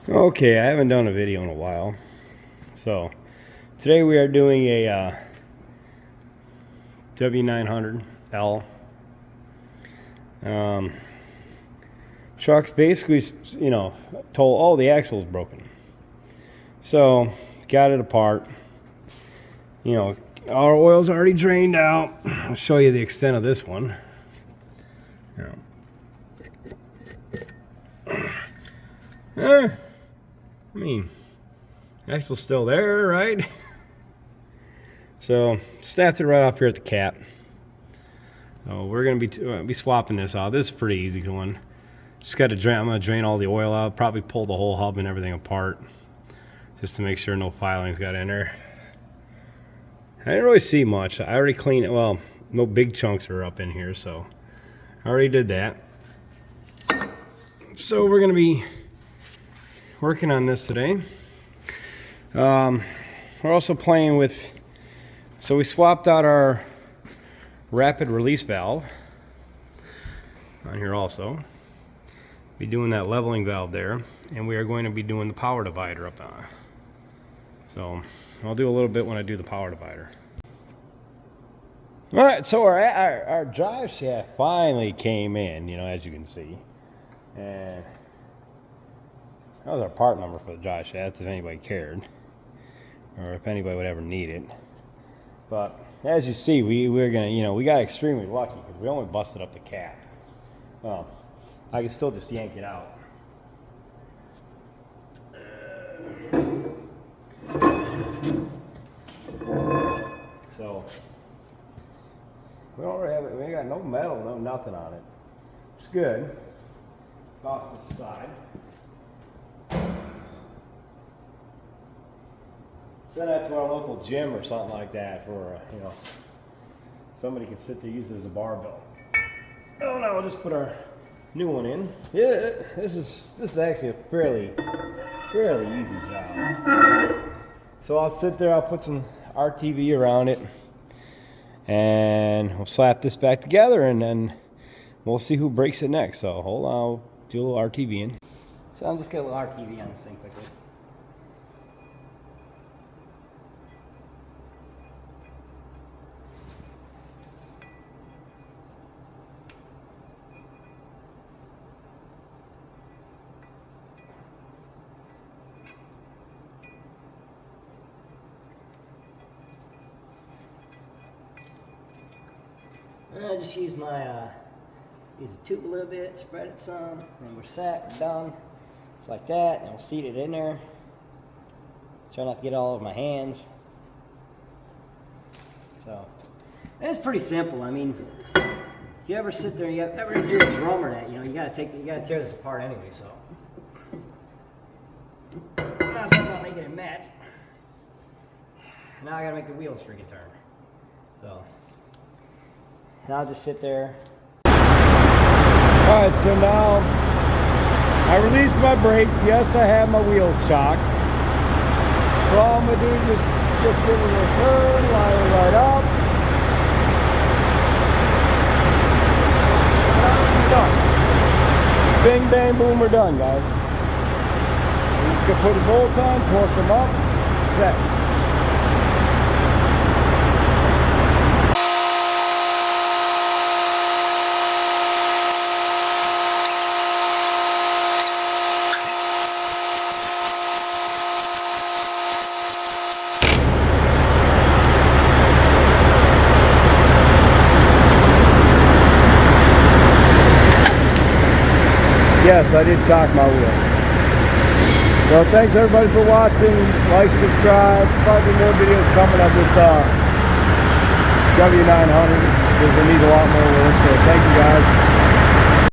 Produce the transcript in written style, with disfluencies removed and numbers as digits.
Okay, I haven't done a video in a while. So, today we are doing a W900L. Truck's basically, told, oh, the axle's broken. So, got it apart. Our oil's already drained out. I'll show you the extent of this one. Axle's still there, right? So, snapped it right off here at the cap. So we're gonna be swapping this out. This is a pretty easy one. Just got to drain. I'm gonna drain all the oil out. Probably pull the whole hub and everything apart, just to make sure no filings got in there. I didn't really see much. I already cleaned it. Well, no big chunks are up in here, so I already did that. So we're gonna be working on this today. We're also playing with, so we swapped out our rapid release valve on here also. Be doing that leveling valve there, and we are going to be doing the power divider up on. So I'll do a little bit when I do the power divider. All right, so our drive shaft finally came in, as you can see, and that was our part number for the drive shaft, if anybody cared, or if anybody would ever need it. But as you see, we're gonna, we got extremely lucky because we only busted up the cap. Well, I can still just yank it out. So we don't really have it. We ain't got no metal, no nothing on it. It's good. Toss this aside. Send that to our local gym or something like that for, somebody can sit there, use it as a barbell. Oh no, we'll just put our new one in. Yeah, this is actually a fairly easy job. So I'll sit there, I'll put some RTV around it, and we'll slap this back together, and then we'll see who breaks it next. So hold on, I'll do a little RTV in. So I'm just gonna get a little RTV on this thing quickly. I just use use the tube a little bit, spread it some, and we're set, we're done. Just like that, and we'll seat it in there. Try not to get it all over my hands. So, it's pretty simple. I mean, if you ever sit there and you ever do a drum or that, you gotta tear this apart anyway, so. I'm not talking about making it match. Now I gotta make the wheels freaking turn. So. And I'll just sit there. Alright, so now I release my brakes. Yes, I have my wheels chocked. So all I'm going to do is just give it a turn, line it right up. And done. Bing, bang, boom, we're done, guys. We're just going to put the bolts on, torque them up, set. Yes, I did chock my wheels. So thanks everybody for watching. Like, subscribe. Probably more videos coming of this W900 because they need a lot more work. So thank you guys.